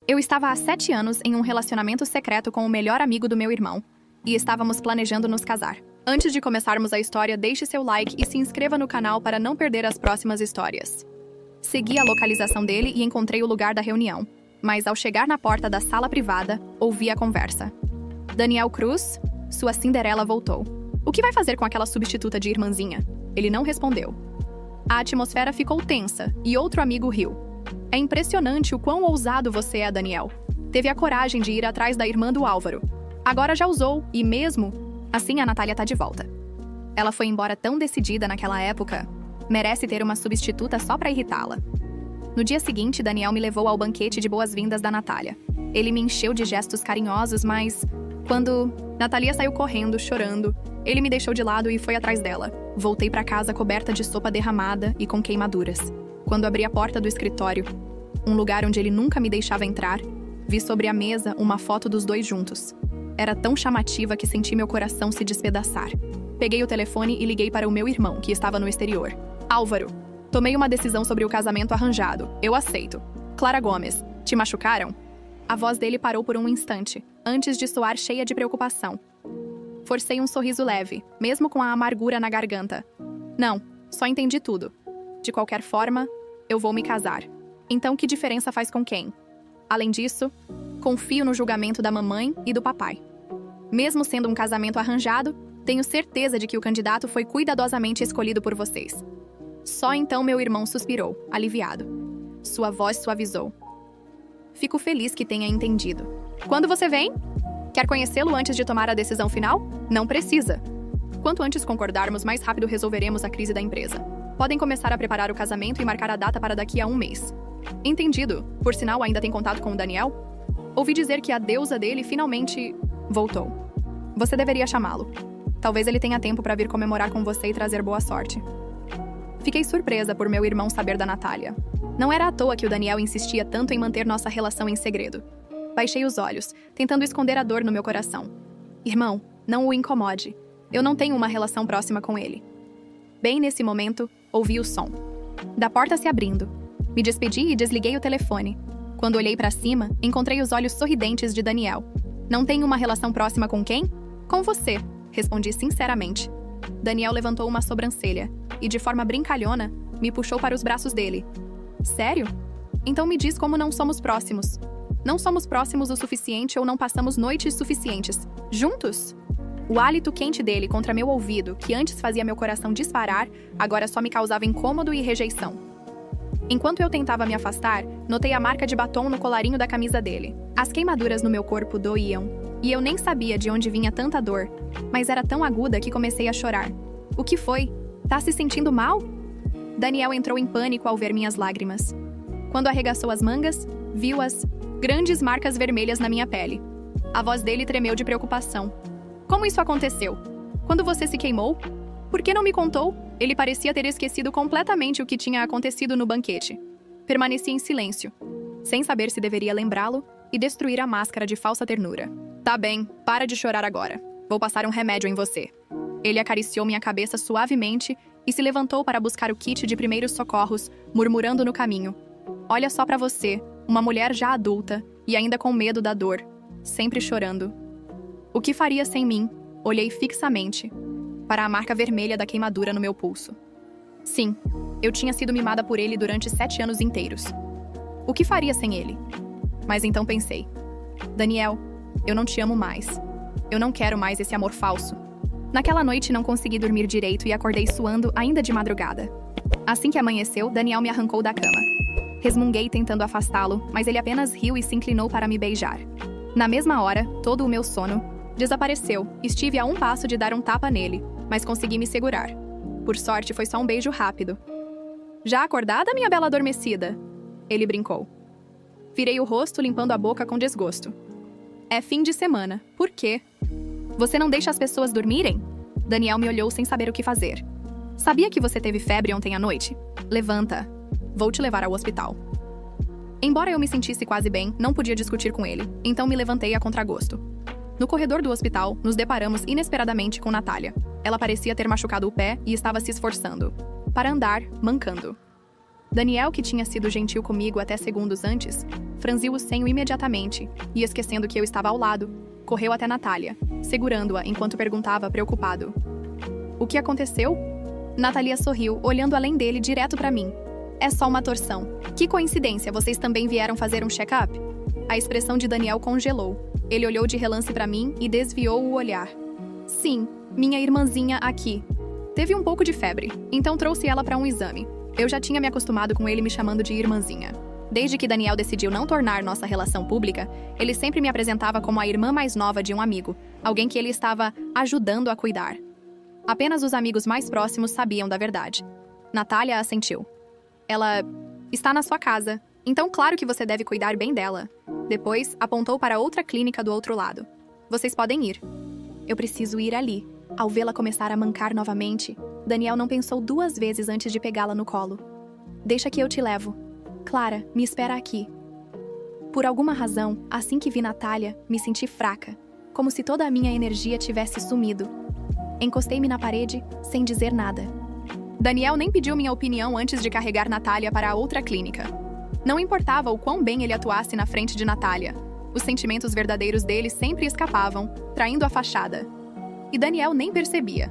Eu estava há 7 anos em um relacionamento secreto com o melhor amigo do meu irmão, e estávamos planejando nos casar. Antes de começarmos a história, deixe seu like e se inscreva no canal para não perder as próximas histórias. Segui a localização dele e encontrei o lugar da reunião, mas ao chegar na porta da sala privada, ouvi a conversa. Daniel Cruz, sua Cinderela voltou. O que vai fazer com aquela substituta de irmãzinha? Ele não respondeu. A atmosfera ficou tensa e outro amigo riu. É impressionante o quão ousado você é, Daniel. Teve a coragem de ir atrás da irmã do Álvaro. Agora já usou, e mesmo assim a Natália tá de volta. Ela foi embora tão decidida naquela época. Merece ter uma substituta só pra irritá-la. No dia seguinte, Daniel me levou ao banquete de boas-vindas da Natália. Ele me encheu de gestos carinhosos, mas quando Natália saiu correndo, chorando, ele me deixou de lado e foi atrás dela. Voltei pra casa coberta de sopa derramada e com queimaduras. Quando abri a porta do escritório, um lugar onde ele nunca me deixava entrar, vi sobre a mesa uma foto dos dois juntos. Era tão chamativa que senti meu coração se despedaçar. Peguei o telefone e liguei para o meu irmão, que estava no exterior. Álvaro, tomei uma decisão sobre o casamento arranjado. Eu aceito. Clara Gomes, te machucaram? A voz dele parou por um instante, antes de soar cheia de preocupação. Forcei um sorriso leve, mesmo com a amargura na garganta. Não, só entendi tudo. De qualquer forma, eu vou me casar. Então, que diferença faz com quem? Além disso, confio no julgamento da mamãe e do papai. Mesmo sendo um casamento arranjado, tenho certeza de que o candidato foi cuidadosamente escolhido por vocês. Só então meu irmão suspirou, aliviado. Sua voz suavizou. Fico feliz que tenha entendido. Quando você vem? Quer conhecê-lo antes de tomar a decisão final? Não precisa. Quanto antes concordarmos, mais rápido resolveremos a crise da empresa. Podem começar a preparar o casamento e marcar a data para daqui a 1 mês. Entendido. Por sinal, ainda tem contato com o Daniel? Ouvi dizer que a deusa dele finalmente voltou. Você deveria chamá-lo. Talvez ele tenha tempo para vir comemorar com você e trazer boa sorte. Fiquei surpresa por meu irmão saber da Natália. Não era à toa que o Daniel insistia tanto em manter nossa relação em segredo. Baixei os olhos, tentando esconder a dor no meu coração. Irmão, não o incomode. Eu não tenho uma relação próxima com ele. Bem nesse momento, ouvi o som da porta se abrindo. Me despedi e desliguei o telefone. Quando olhei para cima, encontrei os olhos sorridentes de Daniel. Não tenho uma relação próxima com quem? Com você, respondi sinceramente. Daniel levantou uma sobrancelha e, de forma brincalhona, me puxou para os braços dele. Sério? Então me diz como não somos próximos. Não somos próximos o suficiente ou não passamos noites suficientes. Juntos? O hálito quente dele contra meu ouvido, que antes fazia meu coração disparar, agora só me causava incômodo e rejeição. Enquanto eu tentava me afastar, notei a marca de batom no colarinho da camisa dele. As queimaduras no meu corpo doíam, e eu nem sabia de onde vinha tanta dor, mas era tão aguda que comecei a chorar. O que foi? Tá se sentindo mal? Daniel entrou em pânico ao ver minhas lágrimas. Quando arregaçou as mangas, viu as grandes marcas vermelhas na minha pele. A voz dele tremeu de preocupação. Como isso aconteceu? Quando você se queimou? Por que não me contou? Ele parecia ter esquecido completamente o que tinha acontecido no banquete. Permaneci em silêncio, sem saber se deveria lembrá-lo e destruir a máscara de falsa ternura. Tá bem, para de chorar agora. Vou passar um remédio em você. Ele acariciou minha cabeça suavemente e se levantou para buscar o kit de primeiros socorros, murmurando no caminho. Olha só pra você, uma mulher já adulta e ainda com medo da dor, sempre chorando. O que faria sem mim? Olhei fixamente para a marca vermelha da queimadura no meu pulso. Sim, eu tinha sido mimada por ele durante 7 anos inteiros. O que faria sem ele? Mas então pensei. Daniel, eu não te amo mais. Eu não quero mais esse amor falso. Naquela noite não consegui dormir direito e acordei suando ainda de madrugada. Assim que amanheceu, Daniel me arrancou da cama. Resmunguei tentando afastá-lo, mas ele apenas riu e se inclinou para me beijar. Na mesma hora, todo o meu sono desapareceu. Estive a um passo de dar um tapa nele, mas consegui me segurar. Por sorte, foi só um beijo rápido. Já acordada, minha bela adormecida? Ele brincou. Virei o rosto, limpando a boca com desgosto. É fim de semana. Por quê? Você não deixa as pessoas dormirem? Daniel me olhou sem saber o que fazer. Sabia que você teve febre ontem à noite? Levanta. Vou te levar ao hospital. Embora eu me sentisse quase bem, não podia discutir com ele, então me levantei a contragosto. No corredor do hospital, nos deparamos inesperadamente com Natália. Ela parecia ter machucado o pé e estava se esforçando para andar, mancando. Daniel, que tinha sido gentil comigo até segundos antes, franziu o senho imediatamente e, esquecendo que eu estava ao lado, correu até Natália, segurando-a enquanto perguntava preocupado: "O que aconteceu?" Natália sorriu, olhando além dele direto para mim. "É só uma torção. Que coincidência, vocês também vieram fazer um check-up?" A expressão de Daniel congelou. Ele olhou de relance para mim e desviou o olhar. "Sim, minha irmãzinha aqui. Teve um pouco de febre, então trouxe ela para um exame. Eu já tinha me acostumado com ele me chamando de irmãzinha. Desde que Daniel decidiu não tornar nossa relação pública, ele sempre me apresentava como a irmã mais nova de um amigo, alguém que ele estava ajudando a cuidar. Apenas os amigos mais próximos sabiam da verdade." Natália assentiu. "Ela está na sua casa, então claro que você deve cuidar bem dela." Depois, apontou para outra clínica do outro lado. "Vocês podem ir." Eu preciso ir ali. Ao vê-la começar a mancar novamente, Daniel não pensou 2 vezes antes de pegá-la no colo. "Deixa que eu te levo. Clara, me espera aqui." Por alguma razão, assim que vi Natália, me senti fraca, como se toda a minha energia tivesse sumido. Encostei-me na parede, sem dizer nada. Daniel nem pediu minha opinião antes de carregar Natália para a outra clínica. Não importava o quão bem ele atuasse na frente de Natália. Os sentimentos verdadeiros dele sempre escapavam, traindo a fachada. E Daniel nem percebia.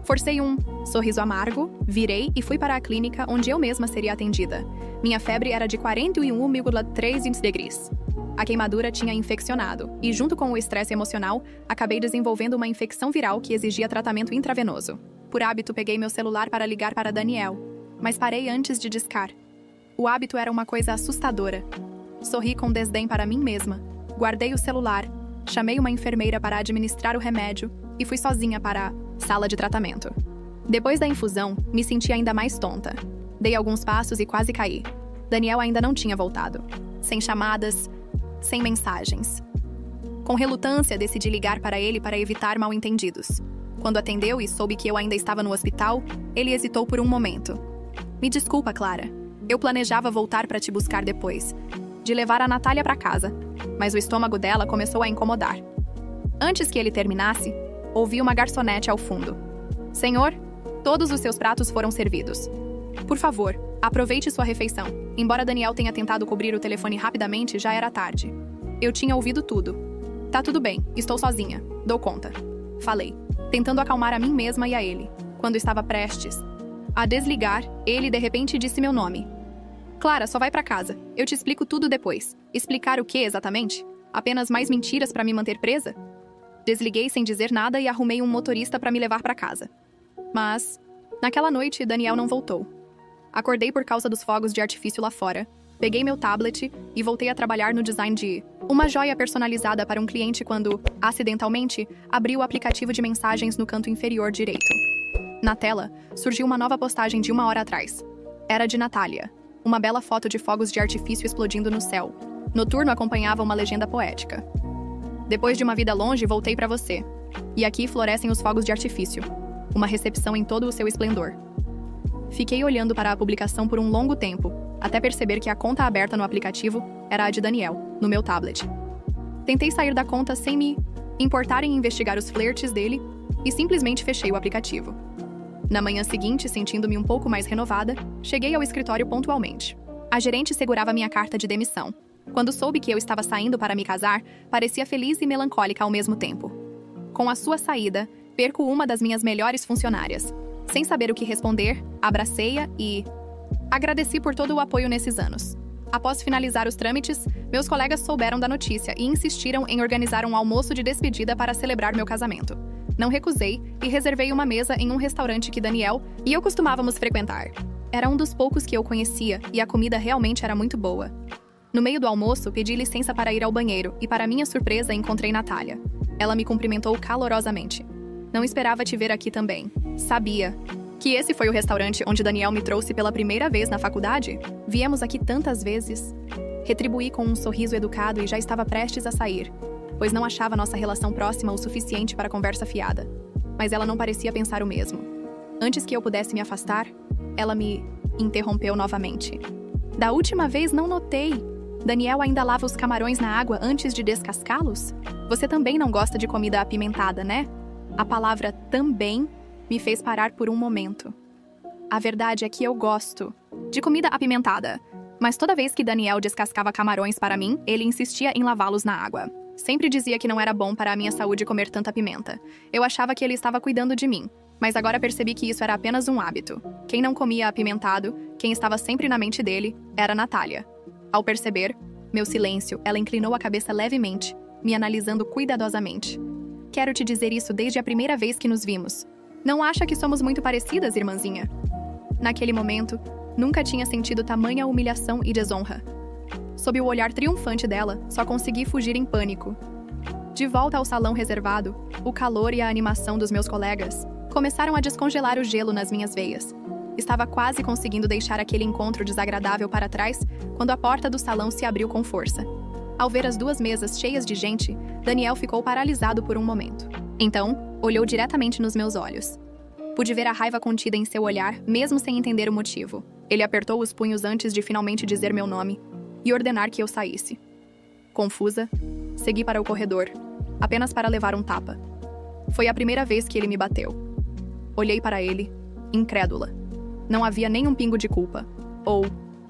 Forcei um sorriso amargo, virei e fui para a clínica onde eu mesma seria atendida. Minha febre era de 41,3 degrees. A queimadura tinha infeccionado e, junto com o estresse emocional, acabei desenvolvendo uma infecção viral que exigia tratamento intravenoso. Por hábito, peguei meu celular para ligar para Daniel, mas parei antes de discar. O hábito era uma coisa assustadora. Sorri com desdém para mim mesma, guardei o celular, chamei uma enfermeira para administrar o remédio e fui sozinha para a sala de tratamento. Depois da infusão, me senti ainda mais tonta. Dei alguns passos e quase caí. Daniel ainda não tinha voltado. Sem chamadas, sem mensagens. Com relutância, decidi ligar para ele para evitar mal-entendidos. Quando atendeu e soube que eu ainda estava no hospital, ele hesitou por um momento. "Me desculpa, Clara. Eu planejava voltar para te buscar depois, de levar a Natália para casa, mas o estômago dela começou a incomodar." Antes que ele terminasse, ouvi uma garçonete ao fundo. "Senhor, todos os seus pratos foram servidos. Por favor, aproveite sua refeição." Embora Daniel tenha tentado cobrir o telefone rapidamente, já era tarde. Eu tinha ouvido tudo. "Tá tudo bem, estou sozinha. Dou conta." Falei, tentando acalmar a mim mesma e a ele. Quando estava prestes a desligar, ele de repente disse meu nome. "Clara, só vai pra casa. Eu te explico tudo depois." Explicar o que exatamente? Apenas mais mentiras pra me manter presa? Desliguei sem dizer nada e arrumei um motorista pra me levar pra casa. Mas, naquela noite, Daniel não voltou. Acordei por causa dos fogos de artifício lá fora, peguei meu tablet e voltei a trabalhar no design de uma joia personalizada para um cliente quando, acidentalmente, abri o aplicativo de mensagens no canto inferior direito. Na tela, surgiu uma nova postagem de 1 hora atrás. Era de Natália. Uma bela foto de fogos de artifício explodindo no céu. Noturno acompanhava uma legenda poética. "Depois de uma vida longe, voltei pra você. E aqui florescem os fogos de artifício. Uma recepção em todo o seu esplendor." Fiquei olhando para a publicação por um longo tempo, até perceber que a conta aberta no aplicativo era a de Daniel, no meu tablet. Tentei sair da conta sem me importar em investigar os flertes dele e simplesmente fechei o aplicativo. Na manhã seguinte, sentindo-me um pouco mais renovada, cheguei ao escritório pontualmente. A gerente segurava minha carta de demissão. Quando soube que eu estava saindo para me casar, parecia feliz e melancólica ao mesmo tempo. Com a sua saída, perco uma das minhas melhores funcionárias. Sem saber o que responder, abracei-a e agradeci por todo o apoio nesses anos. Após finalizar os trâmites, meus colegas souberam da notícia e insistiram em organizar um almoço de despedida para celebrar meu casamento. Não recusei e reservei uma mesa em um restaurante que Daniel e eu costumávamos frequentar. Era um dos poucos que eu conhecia e a comida realmente era muito boa. No meio do almoço, pedi licença para ir ao banheiro e, para minha surpresa, encontrei Natália. Ela me cumprimentou calorosamente. "Não esperava te ver aqui também. Sabia que esse foi o restaurante onde Daniel me trouxe pela primeira vez na faculdade? Viemos aqui tantas vezes." Retribuí com um sorriso educado e já estava prestes a sair, pois não achava nossa relação próxima o suficiente para conversa fiada. Mas ela não parecia pensar o mesmo. Antes que eu pudesse me afastar, ela me interrompeu novamente. "Da última vez não notei. Daniel ainda lava os camarões na água antes de descascá-los? Você também não gosta de comida apimentada, né?" A palavra "também" me fez parar por um momento. A verdade é que eu gosto de comida apimentada, Mas toda vez que Daniel descascava camarões para mim, ele insistia em lavá-los na água. Sempre dizia que não era bom para a minha saúde comer tanta pimenta. Eu achava que ele estava cuidando de mim, mas agora percebi que isso era apenas um hábito. Quem não comia apimentado, quem estava sempre na mente dele, era Natália. Ao perceber meu silêncio, ela inclinou a cabeça levemente, me analisando cuidadosamente. Quero te dizer isso desde a primeira vez que nos vimos. Não acha que somos muito parecidas, irmãzinha? Naquele momento, nunca tinha sentido tamanha humilhação e desonra. Sob o olhar triunfante dela, só consegui fugir em pânico. De volta ao salão reservado, o calor e a animação dos meus colegas começaram a descongelar o gelo nas minhas veias. Estava quase conseguindo deixar aquele encontro desagradável para trás quando a porta do salão se abriu com força. Ao ver as duas mesas cheias de gente, Daniel ficou paralisado por um momento. Então, olhou diretamente nos meus olhos. Pude ver a raiva contida em seu olhar, mesmo sem entender o motivo. Ele apertou os punhos antes de finalmente dizer meu nome e ordenar que eu saísse. Confusa, segui para o corredor, apenas para levar um tapa. Foi a primeira vez que ele me bateu. Olhei para ele, incrédula. Não havia nem um pingo de culpa, ou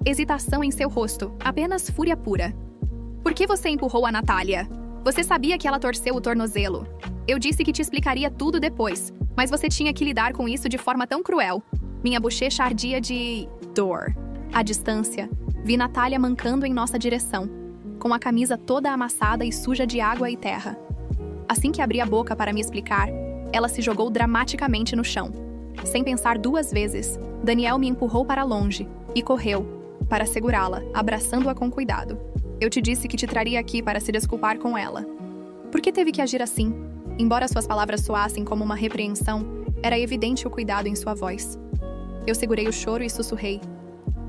hesitação em seu rosto, apenas fúria pura. Por que você empurrou a Natália? Você sabia que ela torceu o tornozelo. Eu disse que te explicaria tudo depois, mas você tinha que lidar com isso de forma tão cruel. Minha bochecha ardia de dor. À distância, vi Natália mancando em nossa direção, com a camisa toda amassada e suja de água e terra. Assim que abri a boca para me explicar, ela se jogou dramaticamente no chão. Sem pensar duas vezes, Daniel me empurrou para longe e correu, para segurá-la, abraçando-a com cuidado. Eu te disse que te traria aqui para se desculpar com ela. Por que teve que agir assim? Embora suas palavras soassem como uma repreensão, era evidente o cuidado em sua voz. Eu segurei o choro e sussurrei.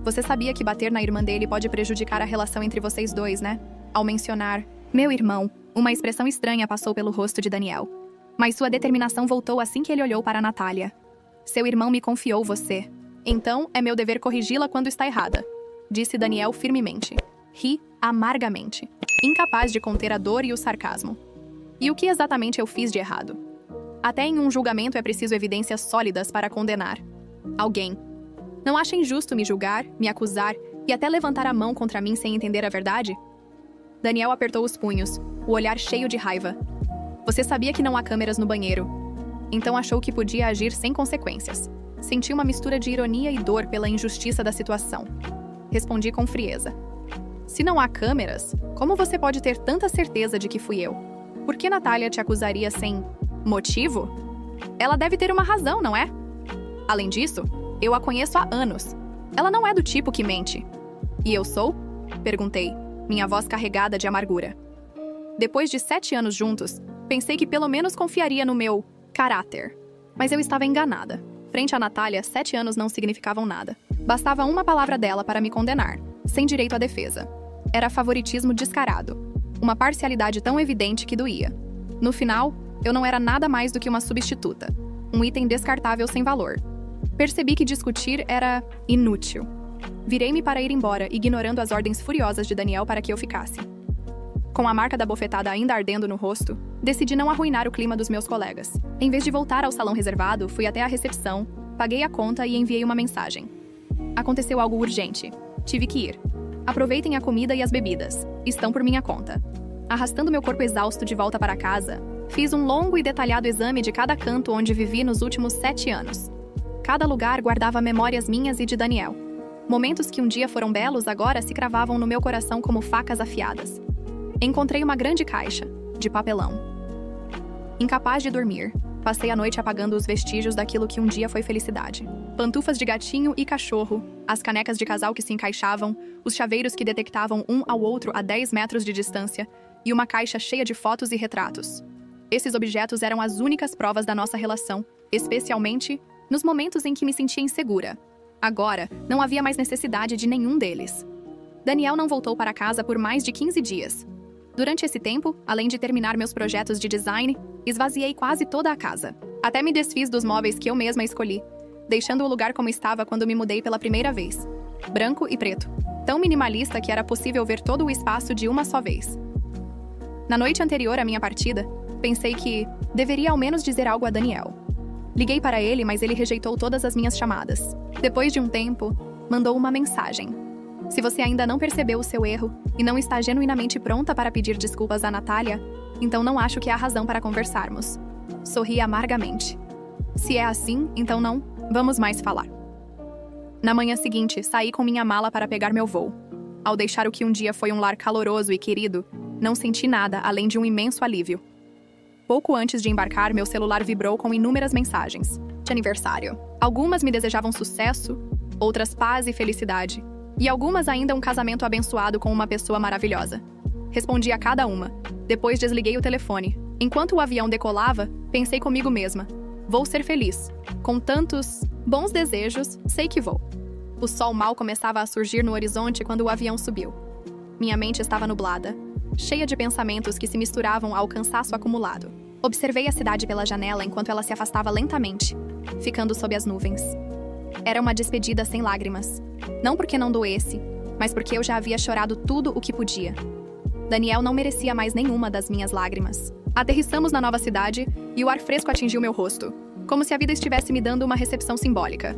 Você sabia que bater na irmã dele pode prejudicar a relação entre vocês dois, né? Ao mencionar meu irmão, uma expressão estranha passou pelo rosto de Daniel. Mas sua determinação voltou assim que ele olhou para Natália. Seu irmão me confiou você. Então, é meu dever corrigi-la quando está errada, disse Daniel firmemente. Ri amargamente, incapaz de conter a dor e o sarcasmo. E o que exatamente eu fiz de errado? Até em um julgamento é preciso evidências sólidas para condenar alguém. Não acha injusto me julgar, me acusar e até levantar a mão contra mim sem entender a verdade? Daniel apertou os punhos, o olhar cheio de raiva. Você sabia que não há câmeras no banheiro. Então achou que podia agir sem consequências. Senti uma mistura de ironia e dor pela injustiça da situação. Respondi com frieza. Se não há câmeras, como você pode ter tanta certeza de que fui eu? Por que Natália te acusaria sem motivo? Ela deve ter uma razão, não é? Além disso, eu a conheço há anos. Ela não é do tipo que mente. E eu sou? Perguntei, minha voz carregada de amargura. Depois de 7 anos juntos, pensei que pelo menos confiaria no meu caráter. Mas eu estava enganada. Frente a Natália, 7 anos não significavam nada. Bastava uma palavra dela para me condenar, sem direito à defesa. Era favoritismo descarado. Uma parcialidade tão evidente que doía. No final, eu não era nada mais do que uma substituta. Um item descartável sem valor. Percebi que discutir era inútil. Virei-me para ir embora, ignorando as ordens furiosas de Daniel para que eu ficasse. Com a marca da bofetada ainda ardendo no rosto, decidi não arruinar o clima dos meus colegas. Em vez de voltar ao salão reservado, fui até a recepção, paguei a conta e enviei uma mensagem. Aconteceu algo urgente. Tive que ir. Aproveitem a comida e as bebidas. Estão por minha conta. Arrastando meu corpo exausto de volta para casa, fiz um longo e detalhado exame de cada canto onde vivi nos últimos 7 anos. Cada lugar guardava memórias minhas e de Daniel. Momentos que um dia foram belos agora se cravavam no meu coração como facas afiadas. Encontrei uma grande caixa, de papelão. Incapaz de dormir, passei a noite apagando os vestígios daquilo que um dia foi felicidade. Pantufas de gatinho e cachorro, as canecas de casal que se encaixavam, os chaveiros que detectavam um ao outro a 10 metros de distância e uma caixa cheia de fotos e retratos. Esses objetos eram as únicas provas da nossa relação, especialmente nos momentos em que me sentia insegura. Agora, não havia mais necessidade de nenhum deles. Daniel não voltou para casa por mais de 15 dias. Durante esse tempo, além de terminar meus projetos de design, esvaziei quase toda a casa. Até me desfiz dos móveis que eu mesma escolhi, deixando o lugar como estava quando me mudei pela primeira vez. Branco e preto. Tão minimalista que era possível ver todo o espaço de uma só vez. Na noite anterior à minha partida, pensei que deveria ao menos dizer algo a Daniel. Liguei para ele, mas ele rejeitou todas as minhas chamadas. Depois de um tempo, mandou uma mensagem. Se você ainda não percebeu o seu erro e não está genuinamente pronta para pedir desculpas a Natália, então não acho que há razão para conversarmos. Sorri amargamente. Se é assim, então não vamos mais falar. Na manhã seguinte, saí com minha mala para pegar meu voo. Ao deixar o que um dia foi um lar caloroso e querido, não senti nada além de um imenso alívio. Pouco antes de embarcar, meu celular vibrou com inúmeras mensagens de aniversário. Algumas me desejavam sucesso, outras paz e felicidade, e algumas ainda um casamento abençoado com uma pessoa maravilhosa. Respondi a cada uma. Depois desliguei o telefone. Enquanto o avião decolava, pensei comigo mesma. Vou ser feliz. Com tantos bons desejos, sei que vou. O sol mal começava a surgir no horizonte quando o avião subiu. Minha mente estava nublada, cheia de pensamentos que se misturavam ao cansaço acumulado. Observei a cidade pela janela enquanto ela se afastava lentamente, ficando sob as nuvens. Era uma despedida sem lágrimas. Não porque não doesse, mas porque eu já havia chorado tudo o que podia. Daniel não merecia mais nenhuma das minhas lágrimas. Aterrissamos na nova cidade e o ar fresco atingiu meu rosto, como se a vida estivesse me dando uma recepção simbólica.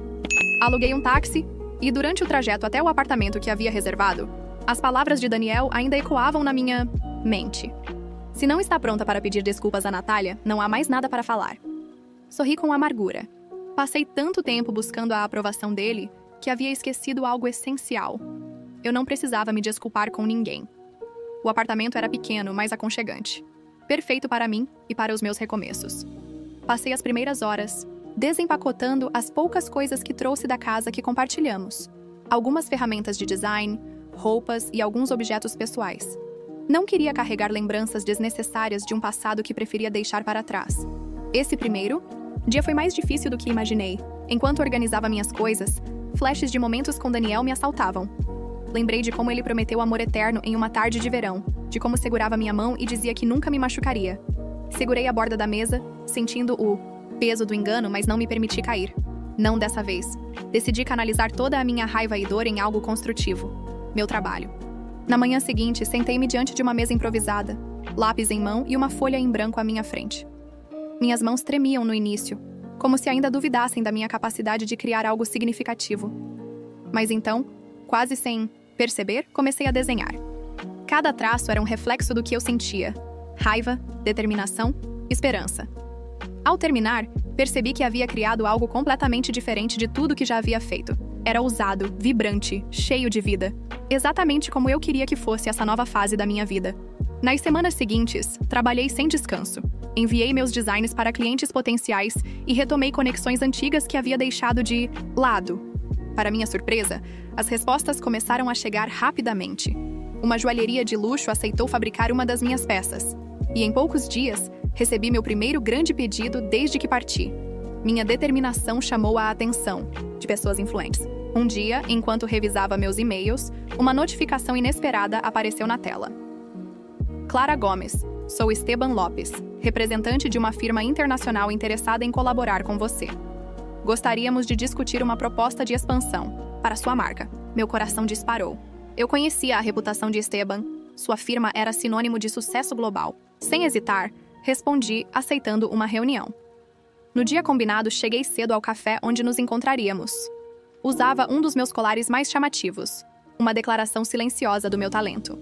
Aluguei um táxi e, durante o trajeto até o apartamento que havia reservado, as palavras de Daniel ainda ecoavam na minha mente. Se não está pronta para pedir desculpas a Natália, não há mais nada para falar. Sorri com amargura. Passei tanto tempo buscando a aprovação dele que havia esquecido algo essencial. Eu não precisava me desculpar com ninguém. O apartamento era pequeno, mas aconchegante. Perfeito para mim e para os meus recomeços. Passei as primeiras horas desempacotando as poucas coisas que trouxe da casa que compartilhamos. Algumas ferramentas de design, roupas e alguns objetos pessoais. Não queria carregar lembranças desnecessárias de um passado que preferia deixar para trás. Esse primeiro dia foi mais difícil do que imaginei. Enquanto organizava minhas coisas, flashes de momentos com Daniel me assaltavam. Lembrei de como ele prometeu amor eterno em uma tarde de verão, de como segurava minha mão e dizia que nunca me machucaria. Segurei a borda da mesa, sentindo o peso do engano, mas não me permiti cair. Não dessa vez. Decidi canalizar toda a minha raiva e dor em algo construtivo. Meu trabalho. Na manhã seguinte, sentei-me diante de uma mesa improvisada, lápis em mão e uma folha em branco à minha frente. Minhas mãos tremiam no início, como se ainda duvidassem da minha capacidade de criar algo significativo. Mas então, quase sem perceber, comecei a desenhar. Cada traço era um reflexo do que eu sentia: raiva, determinação, esperança. Ao terminar, percebi que havia criado algo completamente diferente de tudo que já havia feito. Era ousado, vibrante, cheio de vida. Exatamente como eu queria que fosse essa nova fase da minha vida. Nas semanas seguintes, trabalhei sem descanso. Enviei meus designs para clientes potenciais e retomei conexões antigas que havia deixado de lado. Para minha surpresa, as respostas começaram a chegar rapidamente. Uma joalheria de luxo aceitou fabricar uma das minhas peças. E em poucos dias, recebi meu primeiro grande pedido desde que parti. Minha determinação chamou a atenção de pessoas influentes. Um dia, enquanto revisava meus e-mails, uma notificação inesperada apareceu na tela. Clara Gomes, sou Esteban Lopes, representante de uma firma internacional interessada em colaborar com você. Gostaríamos de discutir uma proposta de expansão para sua marca. Meu coração disparou. Eu conhecia a reputação de Esteban. Sua firma era sinônimo de sucesso global. Sem hesitar, respondi aceitando uma reunião. No dia combinado, cheguei cedo ao café onde nos encontraríamos. Usava um dos meus colares mais chamativos, uma declaração silenciosa do meu talento.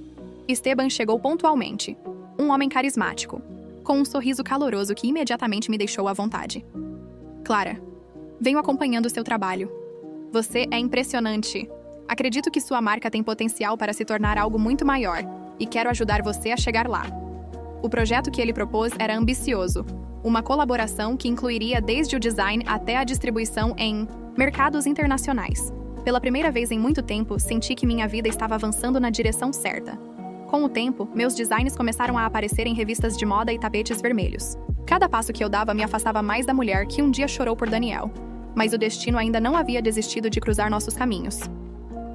Esteban chegou pontualmente, um homem carismático, com um sorriso caloroso que imediatamente me deixou à vontade. Clara, venho acompanhando seu trabalho. Você é impressionante. Acredito que sua marca tem potencial para se tornar algo muito maior e quero ajudar você a chegar lá. O projeto que ele propôs era ambicioso, uma colaboração que incluiria desde o design até a distribuição em mercados internacionais. Pela primeira vez em muito tempo, senti que minha vida estava avançando na direção certa. Com o tempo, meus designs começaram a aparecer em revistas de moda e tapetes vermelhos. Cada passo que eu dava me afastava mais da mulher que um dia chorou por Daniel, mas o destino ainda não havia desistido de cruzar nossos caminhos.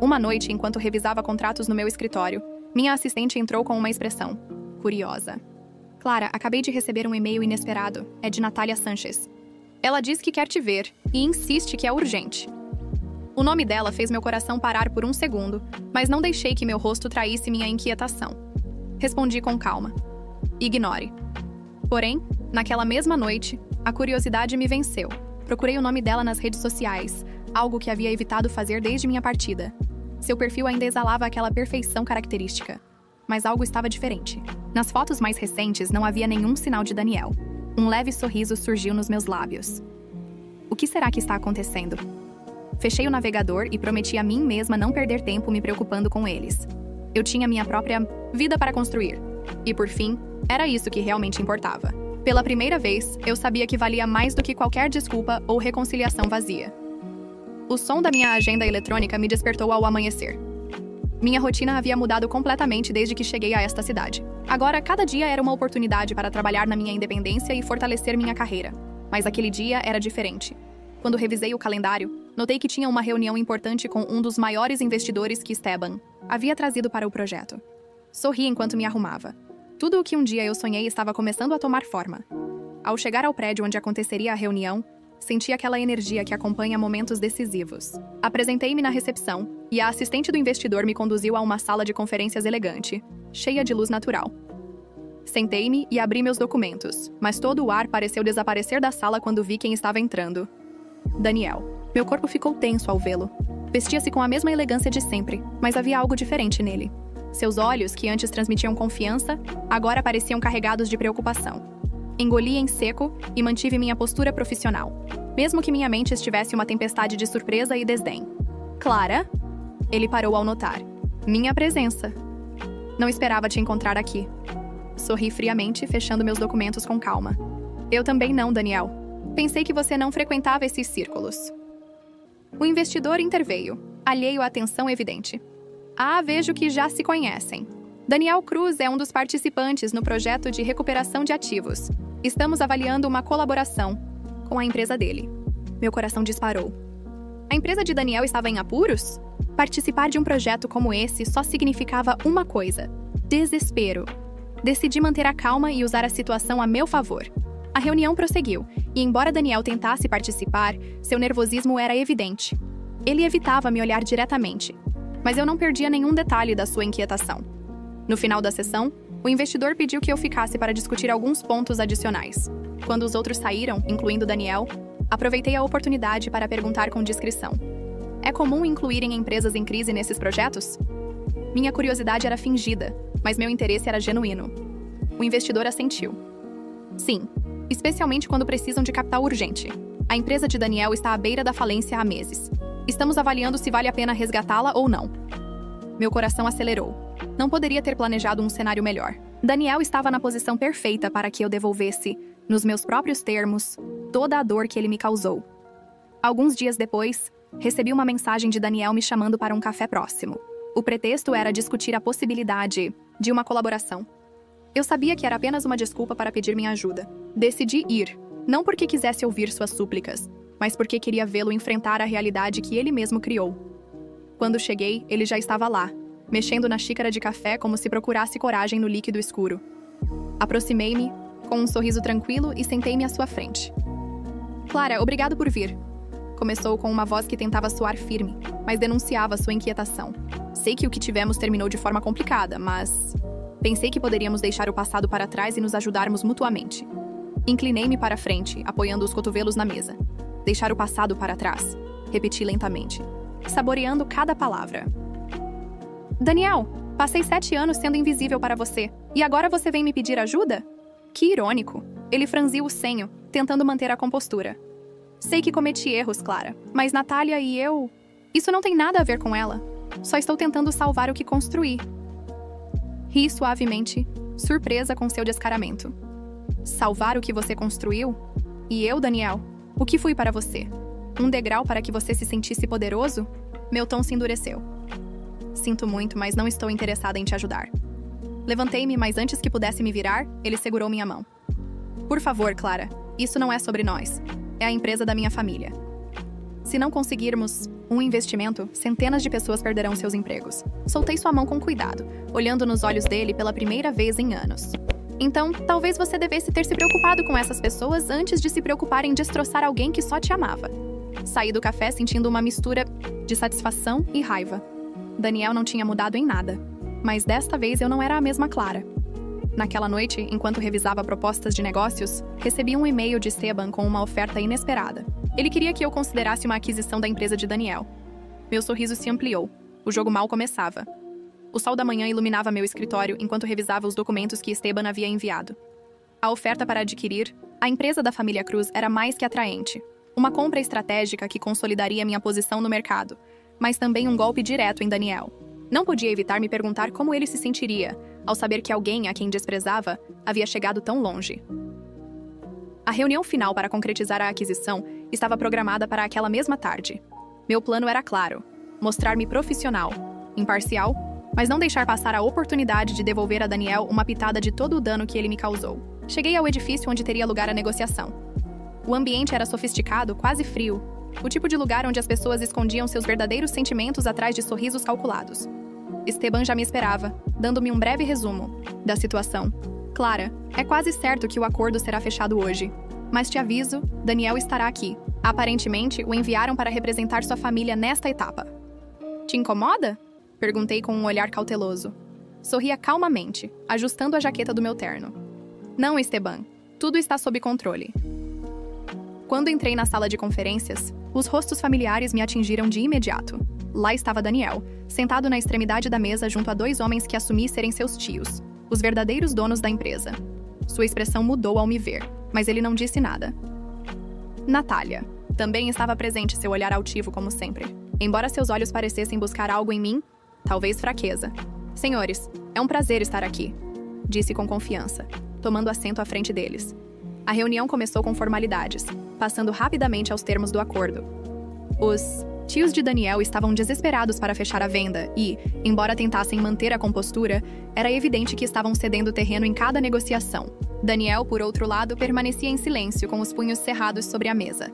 Uma noite, enquanto revisava contratos no meu escritório, minha assistente entrou com uma expressão curiosa. Clara, acabei de receber um e-mail inesperado. É de Natália Sanches. Ela diz que quer te ver e insiste que é urgente. O nome dela fez meu coração parar por um segundo, mas não deixei que meu rosto traísse minha inquietação. Respondi com calma. Ignore. Porém, naquela mesma noite, a curiosidade me venceu. Procurei o nome dela nas redes sociais, algo que havia evitado fazer desde minha partida. Seu perfil ainda exalava aquela perfeição característica. Mas algo estava diferente. Nas fotos mais recentes não havia nenhum sinal de Daniel. Um leve sorriso surgiu nos meus lábios. O que será que está acontecendo? Fechei o navegador e prometi a mim mesma não perder tempo me preocupando com eles. Eu tinha minha própria vida para construir. E por fim, era isso que realmente importava. Pela primeira vez, eu sabia que valia mais do que qualquer desculpa ou reconciliação vazia. O som da minha agenda eletrônica me despertou ao amanhecer. Minha rotina havia mudado completamente desde que cheguei a esta cidade. Agora, cada dia era uma oportunidade para trabalhar na minha independência e fortalecer minha carreira. Mas aquele dia era diferente. Quando revisei o calendário, notei que tinha uma reunião importante com um dos maiores investidores que Esteban havia trazido para o projeto. Sorri enquanto me arrumava. Tudo o que um dia eu sonhei estava começando a tomar forma. Ao chegar ao prédio onde aconteceria a reunião, senti aquela energia que acompanha momentos decisivos. Apresentei-me na recepção e a assistente do investidor me conduziu a uma sala de conferências elegante, cheia de luz natural. Sentei-me e abri meus documentos, mas todo o ar pareceu desaparecer da sala quando vi quem estava entrando. Daniel. Meu corpo ficou tenso ao vê-lo. Vestia-se com a mesma elegância de sempre, mas havia algo diferente nele. Seus olhos, que antes transmitiam confiança, agora pareciam carregados de preocupação. Engoli em seco e mantive minha postura profissional, mesmo que minha mente estivesse uma tempestade de surpresa e desdém. Clara? Ele parou ao notar. Minha presença. Não esperava te encontrar aqui. Sorri friamente, fechando meus documentos com calma. Eu também não, Daniel. Pensei que você não frequentava esses círculos. O investidor interveio, alheio à atenção evidente. Vejo que já se conhecem. Daniel Cruz é um dos participantes no projeto de recuperação de ativos. Estamos avaliando uma colaboração com a empresa dele. Meu coração disparou. A empresa de Daniel estava em apuros? Participar de um projeto como esse só significava uma coisa: desespero. Decidi manter a calma e usar a situação a meu favor. A reunião prosseguiu, e embora Daniel tentasse participar, seu nervosismo era evidente. Ele evitava me olhar diretamente, mas eu não perdia nenhum detalhe da sua inquietação. No final da sessão, o investidor pediu que eu ficasse para discutir alguns pontos adicionais. Quando os outros saíram, incluindo Daniel, aproveitei a oportunidade para perguntar com discrição. É comum incluírem empresas em crise nesses projetos? Minha curiosidade era fingida, mas meu interesse era genuíno. O investidor assentiu. Sim, especialmente quando precisam de capital urgente. A empresa de Daniel está à beira da falência há meses. Estamos avaliando se vale a pena resgatá-la ou não. Meu coração acelerou. Não poderia ter planejado um cenário melhor. Daniel estava na posição perfeita para que eu devolvesse, nos meus próprios termos, toda a dor que ele me causou. Alguns dias depois, recebi uma mensagem de Daniel me chamando para um café próximo. O pretexto era discutir a possibilidade de uma colaboração. Eu sabia que era apenas uma desculpa para pedir minha ajuda. Decidi ir, não porque quisesse ouvir suas súplicas, mas porque queria vê-lo enfrentar a realidade que ele mesmo criou. Quando cheguei, ele já estava lá, mexendo na xícara de café como se procurasse coragem no líquido escuro. Aproximei-me, com um sorriso tranquilo, e sentei-me à sua frente. Clara, obrigado por vir. Começou com uma voz que tentava soar firme, mas denunciava sua inquietação. Sei que o que tivemos terminou de forma complicada, mas pensei que poderíamos deixar o passado para trás e nos ajudarmos mutuamente. Inclinei-me para a frente, apoiando os cotovelos na mesa. Deixar o passado para trás. Repeti lentamente, saboreando cada palavra. Daniel, passei 7 anos sendo invisível para você, e agora você vem me pedir ajuda? Que irônico. Ele franziu o senho, tentando manter a compostura. Sei que cometi erros, Clara, mas Natália e eu... Isso não tem nada a ver com ela. Só estou tentando salvar o que construí. Ri suavemente, surpresa com seu descaramento. Salvar o que você construiu? E eu, Daniel? O que fui para você? Um degrau para que você se sentisse poderoso? Meu tom se endureceu. Sinto muito, mas não estou interessada em te ajudar. Levantei-me, mas antes que pudesse me virar, ele segurou minha mão. Por favor, Clara, isso não é sobre nós. É a empresa da minha família. Se não conseguirmos um investimento, centenas de pessoas perderão seus empregos. Soltei sua mão com cuidado, olhando nos olhos dele pela primeira vez em anos. Então, talvez você devesse ter se preocupado com essas pessoas antes de se preocupar em destroçar alguém que só te amava. Saí do café sentindo uma mistura de satisfação e raiva. Daniel não tinha mudado em nada, mas desta vez eu não era a mesma Clara. Naquela noite, enquanto revisava propostas de negócios, recebi um e-mail de Esteban com uma oferta inesperada. Ele queria que eu considerasse uma aquisição da empresa de Daniel. Meu sorriso se ampliou. O jogo mal começava. O sol da manhã iluminava meu escritório enquanto revisava os documentos que Esteban havia enviado. A oferta para adquirir a empresa da família Cruz era mais que atraente. Uma compra estratégica que consolidaria minha posição no mercado, mas também um golpe direto em Daniel. Não podia evitar me perguntar como ele se sentiria ao saber que alguém a quem desprezava havia chegado tão longe. A reunião final para concretizar a aquisição estava programada para aquela mesma tarde. Meu plano era claro: mostrar-me profissional, imparcial, mas não deixar passar a oportunidade de devolver a Daniel uma pitada de todo o dano que ele me causou. Cheguei ao edifício onde teria lugar a negociação. O ambiente era sofisticado, quase frio, o tipo de lugar onde as pessoas escondiam seus verdadeiros sentimentos atrás de sorrisos calculados. Esteban já me esperava, dando-me um breve resumo da situação. Clara, é quase certo que o acordo será fechado hoje. Mas te aviso, Daniel estará aqui. Aparentemente, o enviaram para representar sua família nesta etapa. Te incomoda? Perguntei com um olhar cauteloso. Sorria calmamente, ajustando a jaqueta do meu terno. Não, Esteban. Tudo está sob controle. Quando entrei na sala de conferências, os rostos familiares me atingiram de imediato. Lá estava Daniel, sentado na extremidade da mesa junto a dois homens que assumi serem seus tios, os verdadeiros donos da empresa. Sua expressão mudou ao me ver, mas ele não disse nada. Natália. Também estava presente, seu olhar altivo como sempre. Embora seus olhos parecessem buscar algo em mim, talvez fraqueza. Senhores, é um prazer estar aqui, disse com confiança, tomando assento à frente deles. A reunião começou com formalidades, passando rapidamente aos termos do acordo. Os tios de Daniel estavam desesperados para fechar a venda e, embora tentassem manter a compostura, era evidente que estavam cedendo terreno em cada negociação. Daniel, por outro lado, permanecia em silêncio, com os punhos cerrados sobre a mesa.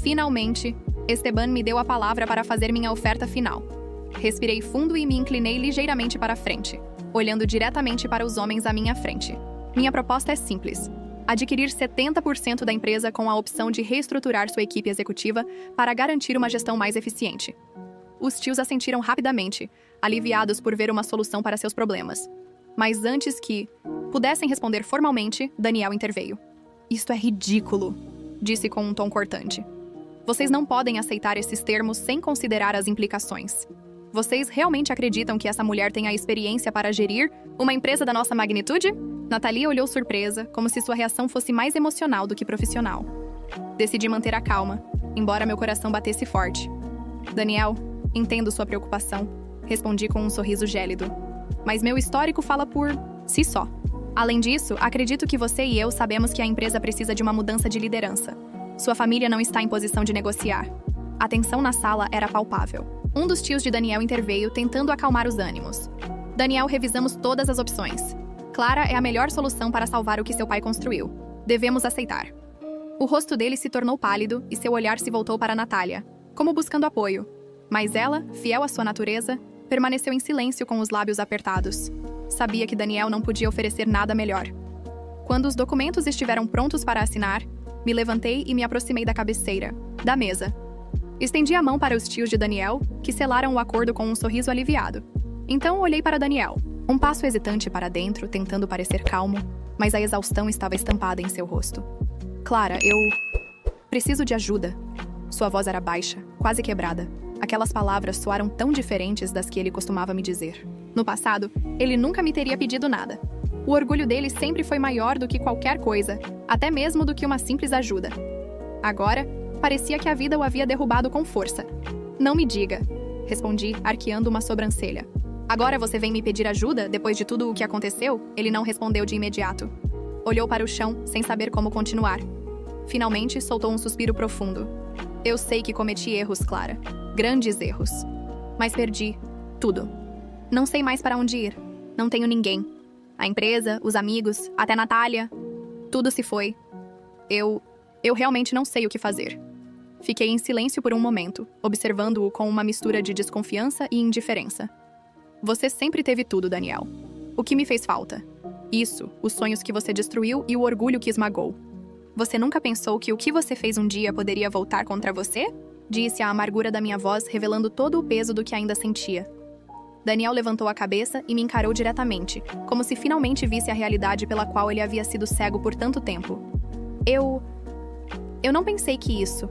Finalmente, Esteban me deu a palavra para fazer minha oferta final. Respirei fundo e me inclinei ligeiramente para a frente, olhando diretamente para os homens à minha frente. Minha proposta é simples: adquirir 70% da empresa com a opção de reestruturar sua equipe executiva para garantir uma gestão mais eficiente. Os tios assentiram rapidamente, aliviados por ver uma solução para seus problemas. Mas antes que pudessem responder formalmente, Daniel interveio. Isto é ridículo, disse com um tom cortante. Vocês não podem aceitar esses termos sem considerar as implicações. Vocês realmente acreditam que essa mulher tem a experiência para gerir uma empresa da nossa magnitude? Natalia olhou surpresa, como se sua reação fosse mais emocional do que profissional. Decidi manter a calma, embora meu coração batesse forte. Daniel, entendo sua preocupação, respondi com um sorriso gélido. Mas meu histórico fala por si só. Além disso, acredito que você e eu sabemos que a empresa precisa de uma mudança de liderança. Sua família não está em posição de negociar. A tensão na sala era palpável. Um dos tios de Daniel interveio, tentando acalmar os ânimos. Daniel, revisamos todas as opções. Clara é a melhor solução para salvar o que seu pai construiu. Devemos aceitar. O rosto dele se tornou pálido e seu olhar se voltou para Natália, como buscando apoio. Mas ela, fiel à sua natureza, permaneceu em silêncio com os lábios apertados. Sabia que Daniel não podia oferecer nada melhor. Quando os documentos estiveram prontos para assinar, me levantei e me aproximei da cabeceira, da mesa. Estendi a mão para os tios de Daniel, que selaram o acordo com um sorriso aliviado. Então olhei para Daniel, um passo hesitante para dentro, tentando parecer calmo, mas a exaustão estava estampada em seu rosto. Clara, eu preciso de ajuda. Sua voz era baixa, quase quebrada. Aquelas palavras soaram tão diferentes das que ele costumava me dizer. No passado, ele nunca me teria pedido nada. O orgulho dele sempre foi maior do que qualquer coisa, até mesmo do que uma simples ajuda. Agora, parecia que a vida o havia derrubado com força. Não me diga, respondi, arqueando uma sobrancelha. Agora você vem me pedir ajuda depois de tudo o que aconteceu? Ele não respondeu de imediato. Olhou para o chão, sem saber como continuar. Finalmente, soltou um suspiro profundo. Eu sei que cometi erros, Clara. Grandes erros. Mas perdi tudo. Não sei mais para onde ir. Não tenho ninguém. A empresa, os amigos, até Natália. Tudo se foi. Eu realmente não sei o que fazer. Fiquei em silêncio por um momento, observando-o com uma mistura de desconfiança e indiferença. Você sempre teve tudo, Daniel. O que me fez falta? Isso, os sonhos que você destruiu e o orgulho que esmagou. Você nunca pensou que o que você fez um dia poderia voltar contra você? Disse a amargura da minha voz, revelando todo o peso do que ainda sentia. Daniel levantou a cabeça e me encarou diretamente, como se finalmente visse a realidade pela qual ele havia sido cego por tanto tempo. Eu não pensei que isso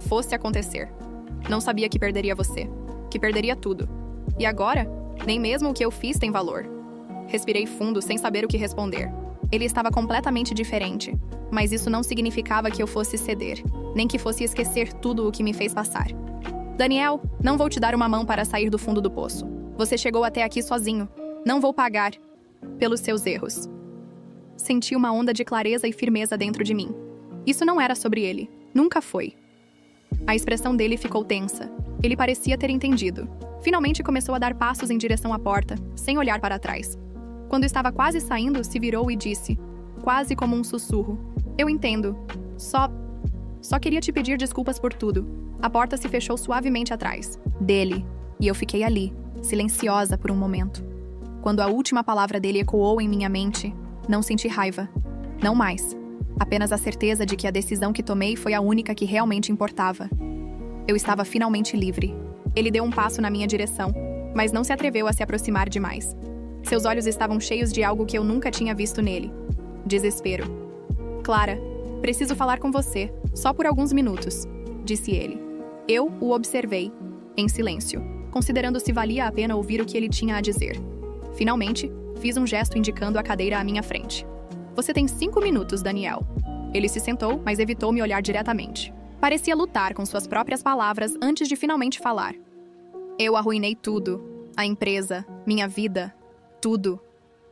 fosse acontecer. Não sabia que perderia você, que perderia tudo. E agora? Nem mesmo o que eu fiz tem valor. Respirei fundo, sem saber o que responder. Ele estava completamente diferente, mas isso não significava que eu fosse ceder, nem que fosse esquecer tudo o que me fez passar. Daniel, não vou te dar uma mão para sair do fundo do poço. Você chegou até aqui sozinho. Não vou pagar pelos seus erros. Senti uma onda de clareza e firmeza dentro de mim. Isso não era sobre ele. Nunca foi. A expressão dele ficou tensa. Ele parecia ter entendido. Finalmente começou a dar passos em direção à porta, sem olhar para trás. Quando estava quase saindo, se virou e disse, quase como um sussurro: Eu entendo. Só queria te pedir desculpas por tudo. A porta se fechou suavemente atrás dele, e eu fiquei ali, silenciosa por um momento. Quando a última palavra dele ecoou em minha mente, não senti raiva. Não mais. Apenas a certeza de que a decisão que tomei foi a única que realmente importava. Eu estava finalmente livre. Ele deu um passo na minha direção, mas não se atreveu a se aproximar demais. Seus olhos estavam cheios de algo que eu nunca tinha visto nele. Desespero. Clara, preciso falar com você, só por alguns minutos, disse ele. Eu o observei, em silêncio, considerando se valia a pena ouvir o que ele tinha a dizer. Finalmente, fiz um gesto indicando a cadeira à minha frente. Você tem 5 minutos, Daniel. Ele se sentou, mas evitou me olhar diretamente. Parecia lutar com suas próprias palavras antes de finalmente falar. Eu arruinei tudo. A empresa, minha vida, tudo.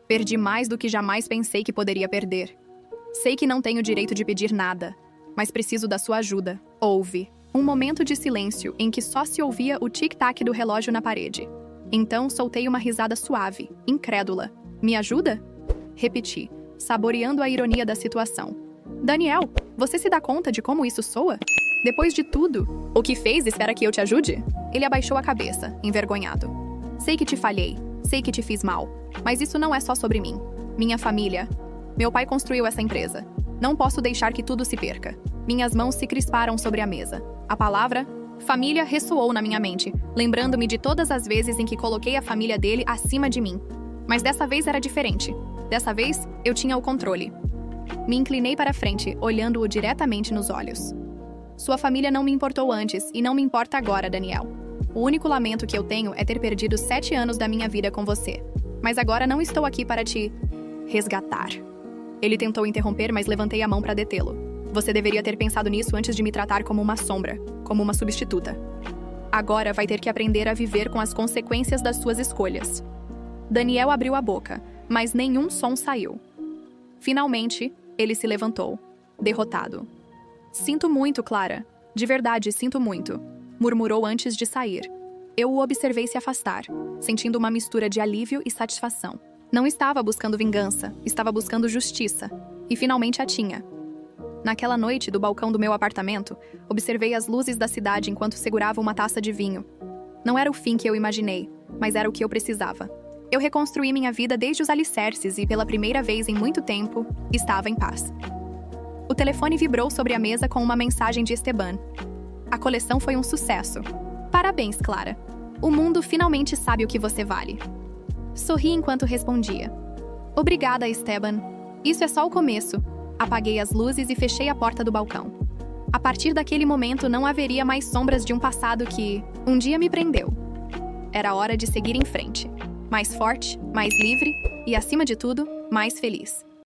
Perdi mais do que jamais pensei que poderia perder. Sei que não tenho direito de pedir nada, mas preciso da sua ajuda. Houve um momento de silêncio em que só se ouvia o tic-tac do relógio na parede. Então soltei uma risada suave, incrédula. Me ajuda? Repeti, saboreando a ironia da situação. Daniel, você se dá conta de como isso soa? Depois de tudo, o que fez espera que eu te ajude? Ele abaixou a cabeça, envergonhado. Sei que te falhei, sei que te fiz mal, mas isso não é só sobre mim. Minha família. Meu pai construiu essa empresa. Não posso deixar que tudo se perca. Minhas mãos se crisparam sobre a mesa. A palavra família ressoou na minha mente, lembrando-me de todas as vezes em que coloquei a família dele acima de mim. Mas dessa vez era diferente. Dessa vez, eu tinha o controle. Me inclinei para frente, olhando-o diretamente nos olhos. Sua família não me importou antes e não me importa agora, Daniel. O único lamento que eu tenho é ter perdido 7 anos da minha vida com você. Mas agora não estou aqui para te resgatar. Ele tentou interromper, mas levantei a mão para detê-lo. Você deveria ter pensado nisso antes de me tratar como uma sombra, como uma substituta. Agora vai ter que aprender a viver com as consequências das suas escolhas. Daniel abriu a boca, mas nenhum som saiu. Finalmente, ele se levantou, derrotado. Sinto muito, Clara. De verdade, sinto muito, murmurou antes de sair. Eu o observei se afastar, sentindo uma mistura de alívio e satisfação. Não estava buscando vingança, estava buscando justiça. E finalmente a tinha. Naquela noite, do balcão do meu apartamento, observei as luzes da cidade enquanto segurava uma taça de vinho. Não era o fim que eu imaginei, mas era o que eu precisava. Eu reconstruí minha vida desde os alicerces e, pela primeira vez em muito tempo, estava em paz. O telefone vibrou sobre a mesa com uma mensagem de Esteban. A coleção foi um sucesso. Parabéns, Clara. O mundo finalmente sabe o que você vale. Sorri enquanto respondia. Obrigada, Esteban. Isso é só o começo. Apaguei as luzes e fechei a porta do balcão. A partir daquele momento não haveria mais sombras de um passado que, um dia me prendeu. Era hora de seguir em frente. Mais forte, mais livre e, acima de tudo, mais feliz.